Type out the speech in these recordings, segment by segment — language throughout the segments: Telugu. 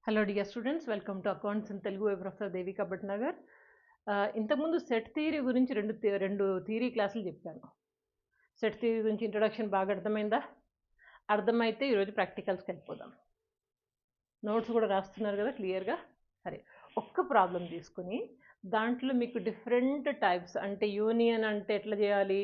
Hello dear students, welcome to accounts in Telugu by professor Devika Bhatnagar. ఇంతకుముందు సెట్ థియరీ గురించి రెండు థియరీ క్లాసులు చెప్పాను. సెట్ థియరీ గురించి ఇంట్రొడక్షన్ బాగా అర్థమైందా? అర్థమైతే ఈరోజు ప్రాక్టికల్స్కి వెళ్ళిపోదాం. నోట్స్ కూడా రాస్తున్నారు కదా క్లియర్గా? సరే, ఒక్క ప్రాబ్లం తీసుకుని దాంట్లో మీకు డిఫరెంట్ టైప్స్, అంటే యూనియన్ అంటే ఎట్లా చేయాలి,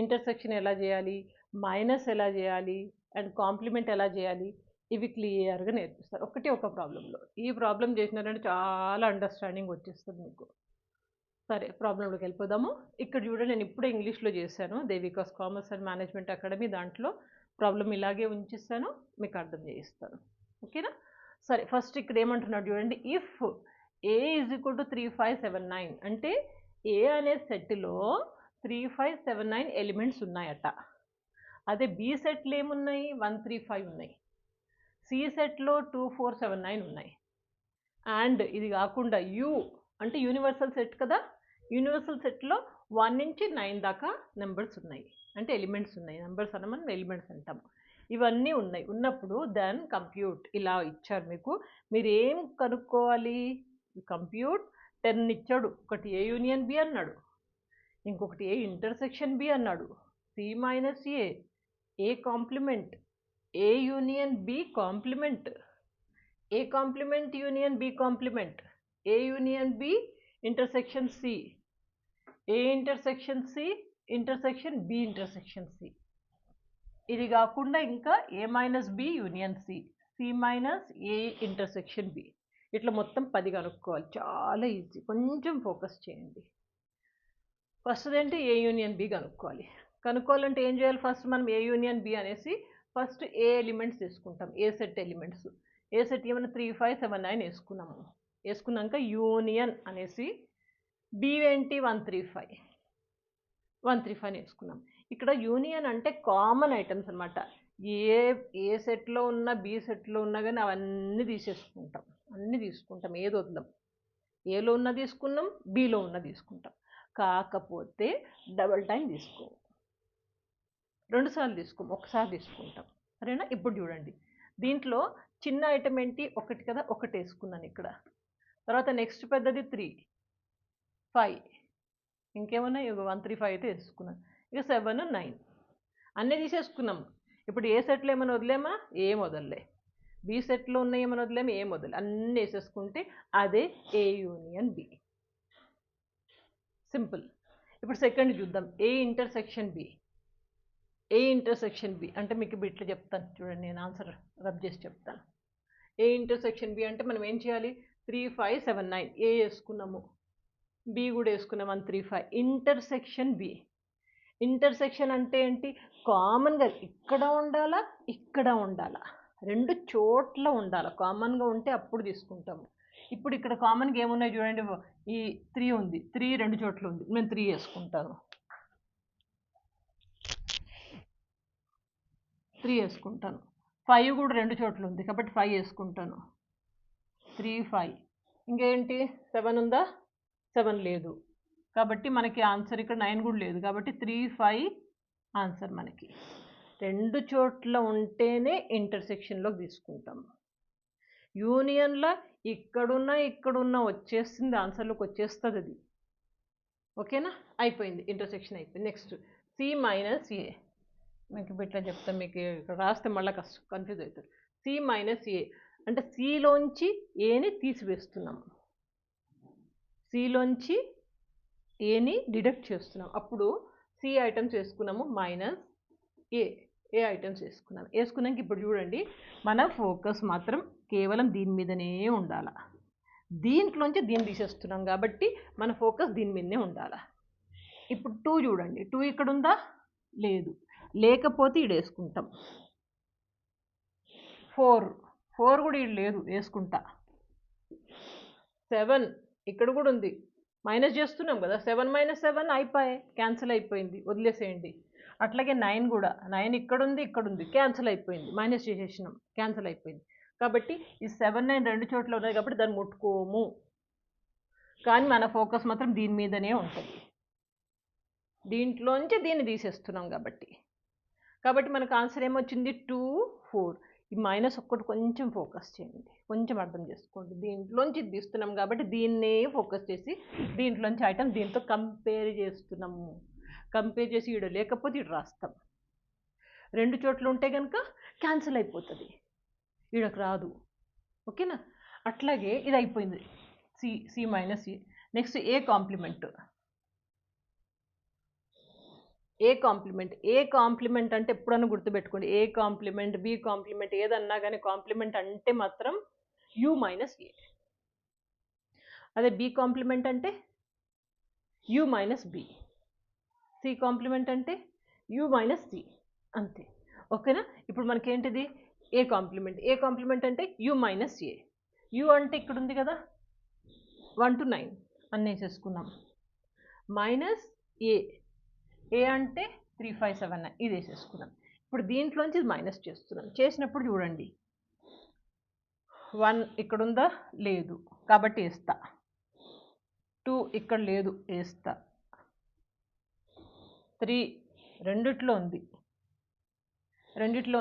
ఇంటర్సెక్షన్ ఎలా చేయాలి, మైనస్ ఎలా చేయాలి, అండ్ కాంప్లిమెంట్ ఎలా చేయాలి, ఇవి క్లియర్గా నేర్పిస్తారు ఒక ప్రాబ్లంలో. ఈ ప్రాబ్లం చేసినారంటే చాలా అండర్స్టాండింగ్ వచ్చేస్తుంది మీకు. సరే, ప్రాబ్లంలోకి వెళ్ళిపోదాము. ఇక్కడ చూడండి, నేను ఇప్పుడే ఇంగ్లీష్లో చేశాను, దేవికాస్ కామర్స్ అండ్ మేనేజ్మెంట్ అకాడమీ. దాంట్లో ప్రాబ్లం ఇలాగే ఉంచిస్తాను, మీకు అర్థం చేయిస్తాను. ఓకేనా? సరే, ఫస్ట్ ఇక్కడ ఏమంటున్నాడు చూడండి. If A is equal to 3579 అంటే ఏ అనే సెట్లో 3579 ఎలిమెంట్స్ ఉన్నాయట. అదే బి సెట్లు ఏమున్నాయి, 135 ఉన్నాయి. సి సెట్లో 2479 ఉన్నాయి. అండ్ ఇది కాకుండా యూ అంటే యూనివర్సల్ సెట్ కదా, యూనివర్సల్ సెట్లో 1 నుంచి 9 దాకా నెంబర్స్ ఉన్నాయి, అంటే ఎలిమెంట్స్ ఉన్నాయి. నెంబర్స్ అన్న మనం ఎలిమెంట్స్ అంటాం. ఇవన్నీ ఉన్నాయి. ఉన్నప్పుడు దెన్ కంప్యూట్, ఇలా ఇచ్చారు మీకు, మీరు ఏం కనుక్కోవాలి? కంప్యూట్ 10 ఇచ్చాడు. ఒకటి ఏ యూనియన్ బి అన్నాడు, ఇంకొకటి ఏ ఇంటర్సెక్షన్ బి అన్నాడు, C minus A complement, A union B complement, A complement union B complement, A union B intersection C, A intersection C intersection B intersection C. ఇది కాకుండా ఇంకా A minus B union C, C minus A intersection B. ఇట్లా మొత్తం 10 కనుక్కోవాలి. చాలా ఈజీ, కొంచెం ఫోకస్ చేయండి. ఫస్ట్ ఏంటి, ఏ యూనియన్ బి కనుక్కోవాలంటే ఏం చేయాలి? ఫస్ట్ మనం ఏ యూనియన్ బి అనేసి ఫస్ట్ ఏ ఎలిమెంట్స్ తీసుకుంటాం, ఏ సెట్ ఎలిమెంట్స్. ఏ సెట్ ఏమైనా 3579 వేసుకున్నాము. వేసుకున్నాక యూనియన్ అనేసి బి ఏంటి 135 వేసుకున్నాం. ఇక్కడ యూనియన్ అంటే కామన్ ఐటమ్స్ అనమాట. ఏ సెట్లో ఉన్న బి సెట్లో ఉన్నా కానీ అవన్నీ తీసేసుకుంటాం, అన్నీ తీసుకుంటాం, ఏది వదలం. ఏలో ఉన్న తీసుకున్నాం, బిలో ఉన్న తీసుకుంటాం. కాకపోతే డబల్ టైం తీసుకోము, 2 సార్లు తీసుకోము, ఒకసారి తీసుకుంటాం. సరేనా? ఇప్పుడు చూడండి, దీంట్లో చిన్న ఐటమ్ ఏంటి, ఒకటి కదా, ఒకటి వేసుకున్నాను ఇక్కడ. తర్వాత నెక్స్ట్ పెద్దది 3, 5, ఇంకేమన్నా 135 అయితే వేసుకున్నాను. ఇక 7, 9 అన్నీ తీసేసుకున్నాం. ఇప్పుడు ఏ సెట్లో ఏమైనా వదిలేమా? ఏం వదలలే. బి సెట్లో ఉన్న ఏమైనా వదిలేమా? ఏం వదలే. అన్నీ వేసేసుకుంటే అదే ఏ యూనియన్ బి. సింపుల్. ఇప్పుడు సెకండ్ చూద్దాం, A intersection B. A intersection B అంటే మీకు ఇప్పుడు ఇట్లా చెప్తాను చూడండి, నేను ఆన్సర్ రబ్ చేసి చెప్తాను. ఏ ఇంటర్సెక్షన్ బి అంటే మనం ఏం చేయాలి? 3579 ఏ వేసుకున్నాము, బి కూడా వేసుకున్నాం, 135. Intersection B. ఇంటర్సెక్షన్ అంటే ఏంటి? కామన్గా ఇక్కడ ఉండాలా, ఇక్కడ ఉండాలా, 2 చోట్ల ఉండాలి. కామన్గా ఉంటే అప్పుడు తీసుకుంటాము. ఇప్పుడు ఇక్కడ కామన్గా ఏమున్నాయి చూడండి, ఈ 3 ఉంది, 3 2 చోట్ల ఉంది, నేను 3 వేసుకుంటాను. 3 వేసుకుంటాను. 5 కూడా 2 చోట్ల ఉంది కాబట్టి 5 వేసుకుంటాను. 3, 5. ఇంకేంటి, 7 ఉందా? 7 లేదు కాబట్టి మనకి ఆన్సర్ ఇక్కడ 9 కూడా లేదు కాబట్టి 3, 5 ఆన్సర్ మనకి. 2 చోట్ల ఉంటేనే ఇంటర్సెక్షన్లోకి తీసుకుంటాం. యూనియన్లో ఇక్కడున్నా వచ్చేస్తుంది, ఆన్సర్లోకి వచ్చేస్తుంది అది. ఓకేనా? అయిపోయింది, ఇంటర్సెక్షన్ అయిపోయింది. నెక్స్ట్ సి మైనస్ ఏ. మీకు ఇట్లా చెప్తాను, మీకు ఇక్కడ రాస్తే మళ్ళీ కన్ఫ్యూజ్ అవుతారు. సి మైనస్ ఏ అంటే సిలోంచి ఏని తీసివేస్తున్నాం, సిలోంచి ఏని డిడక్ట్ చేస్తున్నాం. అప్పుడు సి ఐటమ్స్ వేసుకున్నాము, మైనస్ ఏ ఐటమ్స్ వేసుకున్నాక ఇప్పుడు చూడండి, మన ఫోకస్ మాత్రం కేవలం దీని మీదనే ఉండాలి. దీంట్లోంచి దీన్ని తీసేస్తున్నాం కాబట్టి మన ఫోకస్ దీని మీదనే ఉండాలి. ఇప్పుడు 2 చూడండి, 2 ఇక్కడ ఉందా? లేదు. లేకపోతే ఇది వేసుకుంటాం. 4 కూడా ఇది లేదు, వేసుకుంటా. 7 ఇక్కడ కూడా ఉంది, మైనస్ చేస్తున్నాం కదా, 7 - 7 అయిపోయాయి, క్యాన్సిల్ అయిపోయింది, వదిలేసేయండి. అట్లాగే 9 కూడా, 9 ఇక్కడ ఉంది, క్యాన్సిల్ అయిపోయింది, మైనస్ చేసేసినాం, క్యాన్సిల్ అయిపోయింది. కాబట్టి ఈ 7, 9 2 చోట్ల ఉన్నాయి కాబట్టి దాన్ని ముట్టుకోము. కానీ మన ఫోకస్ మాత్రం దీని మీదనే ఉంటుంది, దీంట్లోంచి దీన్ని తీసేస్తున్నాం కాబట్టి మనకు ఆన్సర్ ఏమొచ్చింది? 2, 4. ఈ మైనస్ ఒక్కటి కొంచెం ఫోకస్ చేయండి, కొంచెం అర్థం చేసుకోండి. దీంట్లోంచి తీస్తున్నాం కాబట్టి దీన్నే ఫోకస్ చేసి దీంట్లోంచి ఐటమ్ దీంతో కంపేర్ చేస్తున్నాము. కంపేర్ చేసి ఈడ లేకపోతే ఈడ రాస్తాం. రెండు చోట్ల ఉంటే కనుక క్యాన్సిల్ అయిపోతుంది, ఈడకు రాదు. ఓకేనా? అట్లాగే ఇది అయిపోయింది, C minus A. Next A complement. A complement అంటే ఎప్పుడన్నా గుర్తుపెట్టుకోండి, ఏ కాంప్లిమెంట్, బి కాంప్లిమెంట్ ఏదన్నా కానీ కాంప్లిమెంట్ అంటే మాత్రం యు మైనస్ ఏ. అదే బి కాంప్లిమెంట్ అంటే U minus B, C complement అంటే యు మైనస్ సి, అంతే. ఓకేనా? ఇప్పుడు మనకేంటిది ఏ కాంప్లిమెంట్ అంటే యు మైనస్ ఏ. యు అంటే ఇక్కడ ఉంది కదా 1 to 9 అన్నేసేసుకున్నాం. మైనస్ ఏ అంటే 3, 5, 7, 9 ఇది వేసేసుకున్నాం. ఇప్పుడు దీంట్లోంచి ఇది మైనస్ చేస్తున్నాం. చేసినప్పుడు చూడండి 1 ఇక్కడ ఉందా, లేదు కాబట్టి వేస్తా. 2 ఇక్కడ లేదు, వేస్తా. 3 రెండిట్లో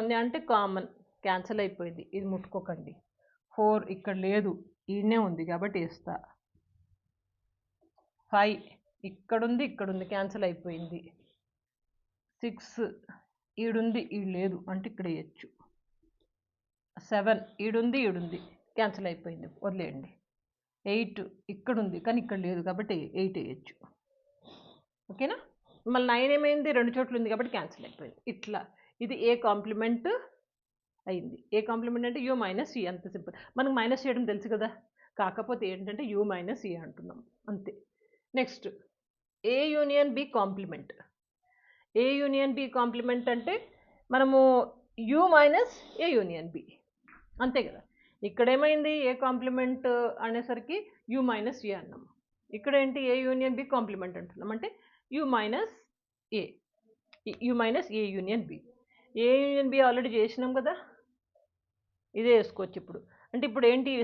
ఉంది అంటే కామన్, క్యాన్సిల్ అయిపోయింది, ఇది ముట్టుకోకండి. 4 ఇక్కడ లేదు, ఈడనే ఉంది కాబట్టి వేస్తా. 5 ఇక్కడుంది క్యాన్సిల్ అయిపోయింది. 6 ఈడుంది, ఈడు లేదు అంటే ఇక్కడ వేయచ్చు. 7 ఈడుంది క్యాన్సిల్ అయిపోయింది, వదిలేయండి. 8 ఇక్కడుంది కానీ ఇక్కడ లేదు కాబట్టి 8 వేయచ్చు. ఓకేనా? మళ్ళీ 9 ఏమైంది, రెండు చోట్ల ఉంది కాబట్టి క్యాన్సిల్ అయిపోయింది. ఇట్లా ఇది ఏ కాంప్లిమెంట్ అయింది. ఏ కాంప్లిమెంట్ అంటే యూ మైనస్ ఈ, అంత సింపుల్. మనకు మైనస్ చేయడం తెలుసు కదా, కాకపోతే ఏంటంటే యూ మైనస్ ఈ అంటున్నాం, అంతే. Next A union B complement. A union B complement అంటే మనము U minus A union B, అంతే కదా. ఇక్కడ ఏమైంది, ఏ కాంప్లిమెంట్ అనేసరికి యూ మైనస్ ఏ అన్నాం. ఇక్కడ ఏంటి ఏ యూనియన్ బి కాంప్లిమెంట్ అంటున్నాం అంటే U minus A union B. A union B already చేసినాం కదా, ఇదే వేసుకోవచ్చు ఇప్పుడు. అంటే ఇప్పుడు ఏంటి ఈ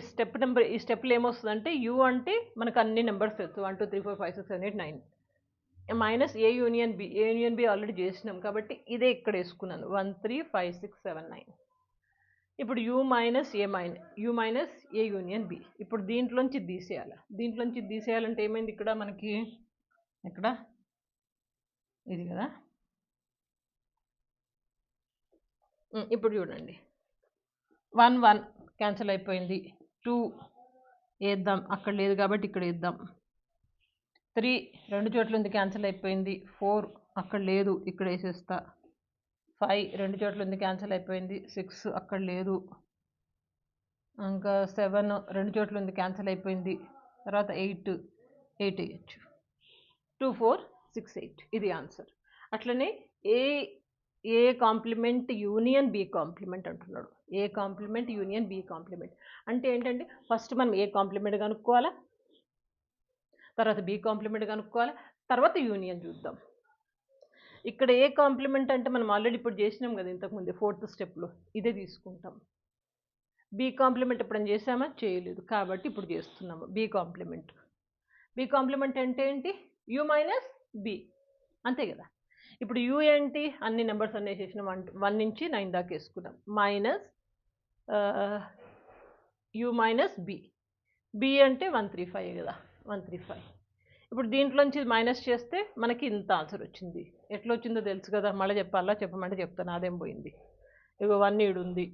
స్టెప్లో ఏమొస్తుందంటే యూ అంటే మనకు అన్ని నెంబర్స్ తెలుసు, 1 2 3 4 5 6 7 8 9. Minus A union B already చేసినాం కాబట్టి ఇదే ఇక్కడ వేసుకున్నాను, 1 3 5 6 7 9. ఇప్పుడు U minus A union B. ఇప్పుడు దీంట్లోంచి తీసేయాలంటే ఏమైంది, ఇక్కడ మనకి ఇక్కడ ఇది కదా. ఇప్పుడు చూడండి 1 1 క్యాన్సిల్ అయిపోయింది. 2 వేద్దాం, అక్కడ లేదు కాబట్టి ఇక్కడ వేద్దాం. 3 రెండు చోట్ల ఉంది, క్యాన్సిల్ అయిపోయింది. 4 అక్కడ లేదు, ఇక్కడ వేసేస్తా. 5 రెండు చోట్ల ఉంది, క్యాన్సిల్ అయిపోయింది. 6 అక్కడ లేదు. ఇంకా 7 రెండు చోట్ల ఉంది, క్యాన్సిల్ అయిపోయింది. తర్వాత 8 వేయచ్చు. 2 4 6 8 ఇది ఆన్సర్. అట్లనే ఏ కాంప్లిమెంట్ యూనియన్ బి కాంప్లిమెంట్ అంటున్నాడు. ఏ కాంప్లిమెంట్ యూనియన్ బి కాంప్లిమెంట్ అంటే ఏంటంటే ఫస్ట్ మనం ఏ కాంప్లిమెంట్ కనుక్కోవాలా, తర్వాత బి కాంప్లిమెంట్ కనుక్కోవాలా, తర్వాత యూనియన్ చూద్దాం. ఇక్కడ ఏ కాంప్లిమెంట్ అంటే మనం ఆల్రెడీ ఇప్పుడు చేసినాం కదా ఇంతకుముందు 4th స్టెప్లో, ఇదే తీసుకుంటాం. బి కాంప్లిమెంట్ ఎప్పుడైనా చేసామా, చేయలేదు, కాబట్టి ఇప్పుడు చేస్తున్నాము బి కాంప్లిమెంట్. బి కాంప్లిమెంట్ అంటే ఏంటి, యూ మైనస్ బి, అంతే కదా. ఇప్పుడు యూ ఏంటి, అన్ని నెంబర్స్ అన్నీ వేసేసినాం, 1 నుంచి 9 దాకా వేసుకున్నాం. మైనస్ యూ మైనస్ బి అంటే 135 కదా, 135. ఇప్పుడు దీంట్లోంచి మైనస్ చేస్తే మనకి ఇంత ఆన్సర్ వచ్చింది. ఎట్లా వచ్చిందో తెలుసు కదా, మళ్ళీ చెప్పమంటే చెప్తాను, అదేం పోయింది. ఇగో 1 ఈడుంది,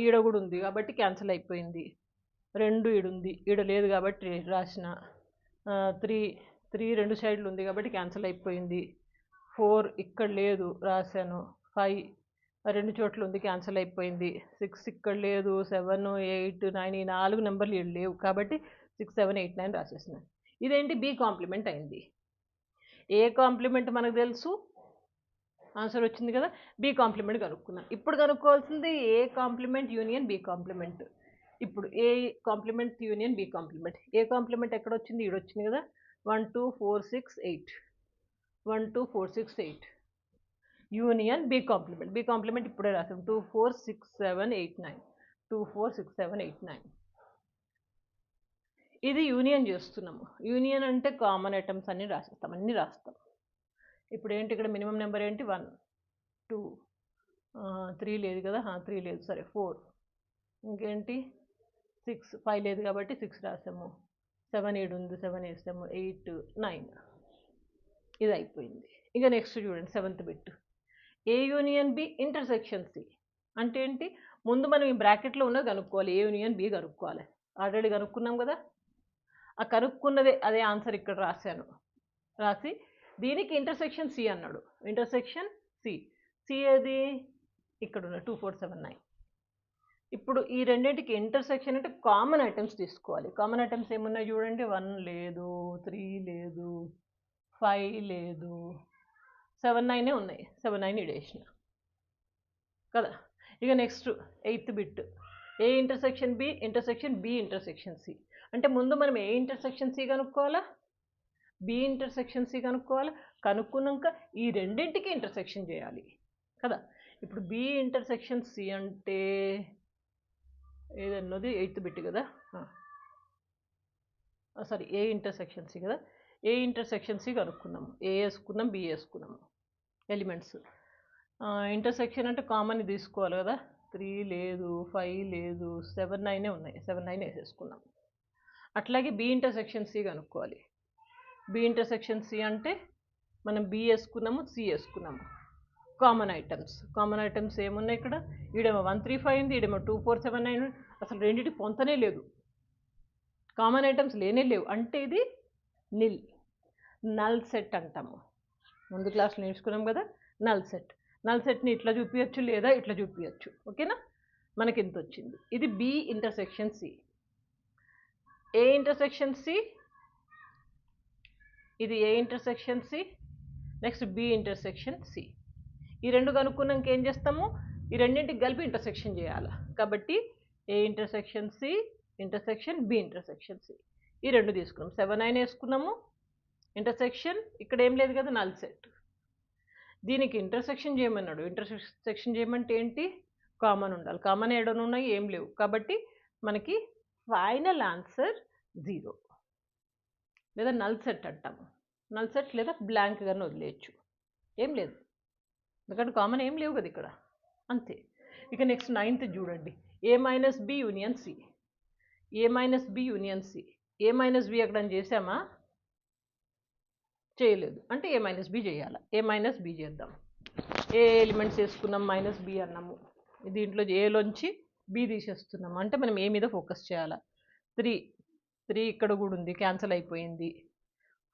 ఈడ కూడా ఉంది కాబట్టి క్యాన్సిల్ అయిపోయింది. 2 ఈడుంది, ఈడ లేదు కాబట్టి రాసిన. 3 రెండు సైడ్లు ఉంది కాబట్టి క్యాన్సిల్ అయిపోయింది. 4 ఇక్కడ లేదు, రాశాను. 5 రెండు చోట్ల ఉంది, క్యాన్సిల్ అయిపోయింది. 6 ఇక్కడ లేదు. 7 8 9 ఈ 4 నెంబర్లు ఈడ లేవు కాబట్టి 6 7 8 9 రాసేసినాను. ఇదేంటి, బి కాంప్లిమెంట్ అయింది. ఏ కాంప్లిమెంట్ మనకు తెలుసు, ఆన్సర్ వచ్చింది కదా. బి కాంప్లిమెంట్ కనుక్కున్నాం. ఇప్పుడు కనుక్కోవాల్సింది A complement union B complement. ఇప్పుడు A complement union B complement. A complement ఎక్కడ వచ్చింది, ఈడొచ్చింది కదా. 1 2 4 6 8 1 2 4 6 8 union B complement. B complement ఇప్పుడే రాసాం, 2 4 6 7 8 9 2 4 6 7 8 9. ఇది యూనియన్ చేస్తున్నాము. యూనియన్ అంటే కామన్ ఐటమ్స్ అన్నీ రాస్తాం. ఇప్పుడు ఏంటి, ఇక్కడ మినిమం నెంబర్ ఏంటి, 1 2 3 లేదు కదా, 3 లేదు, సరే 4 ఇంకేంటి 6 5 లేదు కాబట్టి 6 రాసాము. 7 7 ఉంది 7 వేసాము. 8 9 ఇది అయిపోయింది. ఇక నెక్స్ట్ చూడండి 7th bit. A union B intersection C అంటే ఏంటి? ముందు మనం ఈ బ్రాకెట్లో ఉన్నది కనుక్కోవాలి. ఏ యూనియన్ బి కనుక్కోవాలి. ఆల్రెడీ కనుక్కున్నాం కదా. ఆ కనుక్కున్నదే అదే ఆన్సర్ ఇక్కడ రాశాను. రాసి దీనికి ఇంటర్సెక్షన్ సి అన్నాడు. Intersection C. సి ఏది? ఇక్కడ ఉన్న 2 4 7 9. ఇప్పుడు ఈ రెండింటికి ఇంటర్సెక్షన్ అంటే కామన్ ఐటమ్స్ తీసుకోవాలి. కామన్ ఐటమ్స్ ఏమున్నాయి చూడండి. 1 లేదు, 3 లేదు, 5 లేదు, 7 9 ఉన్నాయి. 7 9 ఇడేసిన కదా. ఇక next 8th bit. A intersection B intersection B intersection C అంటే ముందు మనం ఏ ఇంటర్సెక్షన్ సి కనుక్కోవాలా, బి ఇంటర్సెక్షన్ సి కనుక్కోవాలి. కనుక్కున్నాక ఈ రెండింటికి ఇంటర్సెక్షన్ చేయాలి కదా. ఇప్పుడు బి ఇంటర్సెక్షన్ సి అంటే ఏదన్నది 8th బిట్ కదా. సారీ, ఏ ఇంటర్సెక్షన్ సి కదా. ఏ ఇంటర్సెక్షన్ సి కనుక్కున్నాము. ఏ వేసుకున్నాం, బి వేసుకున్నాము ఎలిమెంట్స్. ఇంటర్సెక్షన్ అంటే కామన్ తీసుకోవాలి కదా. 3 లేదు, 5 లేదు, 7 9 ఉన్నాయి. 7 9 వేసేసుకున్నాం. అట్లాగే బి ఇంటర్సెక్షన్ సి కనుక్కోవాలి. బి ఇంటర్సెక్షన్ సి అంటే మనం బి వేసుకున్నాము, సి వేసుకున్నాము. కామన్ ఐటమ్స్ ఏమున్నాయి ఇక్కడ? ఈడేమో 1 3 5 ఉంది, ఈడేమో 2 4 7 9. అసలు రెండింటి పొంతనే లేదు. కామన్ ఐటమ్స్ లేనే లేవు అంటే ఇది నిల్. నల్ సెట్ అంటాము. ముందు క్లాస్లో నేర్చుకున్నాం కదా నల్ సెట్. నల్ సెట్ని ఇట్లా చూపించచ్చు లేదా ఇట్లా చూపించచ్చు. ఓకేనా. మనకి ఇంత వచ్చింది. ఇది B intersection C. A intersection C, ఇది A intersection C, next B intersection C. ఈ రెండు కనుక్కున్నాక ఏం చేస్తాము? ఈ రెండింటికి కలిపి ఇంటర్సెక్షన్ చేయాలి. కాబట్టి A intersection C intersection B intersection C ఈ రెండు తీసుకున్నాం. 7 9 వేసుకున్నాము. ఇంటర్సెక్షన్ ఇక్కడ ఏం లేదు కదా, నల్ సెట్. దీనికి ఇంటర్సెక్షన్ చేయమన్నాడు. ఇంటర్సెక్షన్ చేయమంటే ఏంటి? కామన్ ఉండాలి. కామన్ ఏడను ఉన్నాయి, ఏం లేవు. కాబట్టి మనకి ఫైనల్ ఆన్సర్ 0 లేదా నల్ సెట్ అంటాము. నల్ సెట్ లేదా బ్లాంక్గానే వదిలేయచ్చు, ఏం లేదు. ఎందుకంటే కామన్ ఏం లేవు కదా ఇక్కడ, అంతే. ఇక నెక్స్ట్ 9th చూడండి. ఏ మైనస్ బి యూనియన్ సి. ఏ మైనస్ బి యూనియన్ సి. ఏ మైనస్ బి ఎక్కడ చేసామా? చేయలేదు. అంటే ఏ మైనస్ బి చేయాలి. ఏ మైనస్ బి చేద్దాం. ఏ ఎలిమెంట్స్ వేసుకున్నాం, మైనస్ బి అన్నాము. దీంట్లో ఏలోంచి బి తీసేస్తున్నాము. అంటే మనం ఏ మీద ఫోకస్ చేయాలా. 3 ఇక్కడ కూడా ఉంది, క్యాన్సిల్ అయిపోయింది.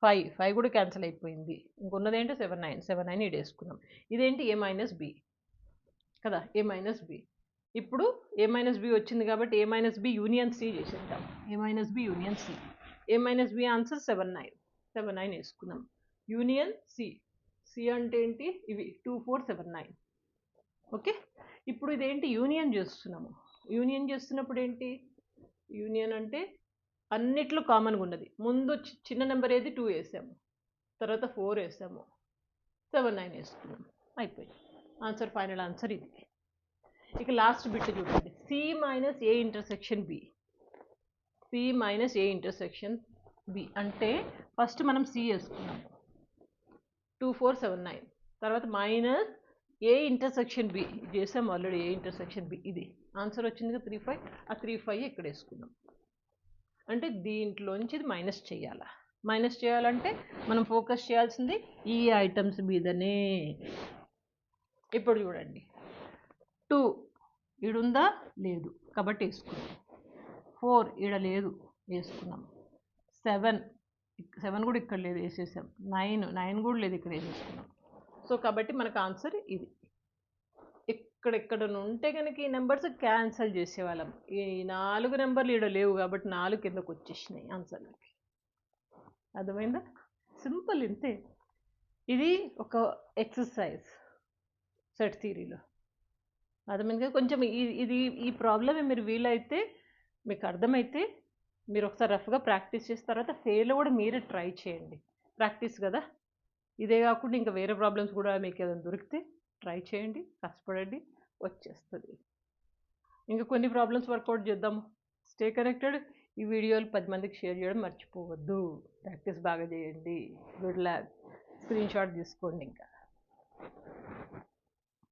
5 కూడా క్యాన్సిల్ అయిపోయింది. ఇంకొన్నది ఏంటి? 7 9 ఇది వేసుకున్నాం. ఇదేంటి? ఏ మైనస్ బి కదా. ఏ మైనస్ బి. ఇప్పుడు ఏ మైనస్ బి వచ్చింది కాబట్టి ఏ మైనస్ బి యూనియన్ సి చేసేద్దాం. ఏ మైనస్ బి యూనియన్ సి. ఏ మైనస్ బి ఆన్సర్ 7 9 వేసుకున్నాం. Union C. సి అంటే ఏంటి? ఇవి 2 4 7 9. ఓకే. ఇప్పుడు ఇదేంటి? యూనియన్ చేస్తున్నాము. యూనియన్ చేస్తున్నప్పుడు ఏంటి? యూనియన్ అంటే అన్నిట్లో కామన్గా ఉన్నది. ముందు చిన్న నెంబర్ ఏది? 2 వేసాము, తర్వాత 4 వేసాము, 7 9 వేసుకున్నాం, అయిపోయింది. ఆన్సర్, ఫైనల్ ఆన్సర్ ఇది. ఇక లాస్ట్ బిట్ చూడండి. C minus A intersection B. C minus A intersection B అంటే ఫస్ట్ మనం సి వేసుకున్నాం 2 4 7 9. తర్వాత మైనస్ ఏ ఇంటర్సెక్షన్ బి చేసాం ఆల్రెడీ. ఏ ఇంటర్సెక్షన్ బి ఇది ఆన్సర్ వచ్చింది 3 5. ఆ 3 5 ఇక్కడ వేసుకున్నాం. అంటే దీంట్లోంచి ఇది మైనస్ చేయాలా. మైనస్ చేయాలంటే మనం ఫోకస్ చేయాల్సింది ఈ ఐటమ్స్ మీదనే. ఇప్పుడు చూడండి. 2 ఈడుందా? లేదు కాబట్టి వేసుకున్నాం. 4 ఈడ లేదు, వేసుకున్నాం. 7 కూడా ఇక్కడ లేదు, వేసేసాం. 9 కూడా లేదు, ఇక్కడ వేసేసుకున్నాం. సో కాబట్టి మనకు ఆన్సర్ ఇది. ఇక్కడెక్కడ ఉంటే కనుక ఈ నెంబర్స్ క్యాన్సిల్ చేసేవాళ్ళం. ఈ 4 నెంబర్లు ఈడ లేవు కాబట్టి 4 కిందకు వచ్చేసినాయి ఆన్సర్లకి. అర్థమైందా? సింపుల్, ఇంతే. ఇది ఒక ఎక్సర్సైజ్ సెట్ థియరీలో. అర్థమైంది. కొంచెం ఇది ఈ ప్రాబ్లమ్ మీరు వీలైతే మీకు అర్థమైతే మీరు ఒకసారి రఫ్గా ప్రాక్టీస్ చేసిన తర్వాత ఫెయిల్ కూడా మీరే ట్రై చేయండి. ప్రాక్టీస్ కదా. ఇదే కాకుండా ఇంకా వేరే ప్రాబ్లమ్స్ కూడా మీకు ఏదైనా దొరికితే ట్రై చేయండి, కష్టపడండి, వచ్చేస్తుంది. ఇంకా కొన్ని ప్రాబ్లమ్స్ వర్కౌట్ చేద్దాము. Stay connected. ఈ వీడియోలు 10 మందికి షేర్ చేయడం మర్చిపోవద్దు. ప్రాక్టీస్ బాగా చేయండి. Good luck. స్క్రీన్ షాట్ తీసుకోండి ఇంకా.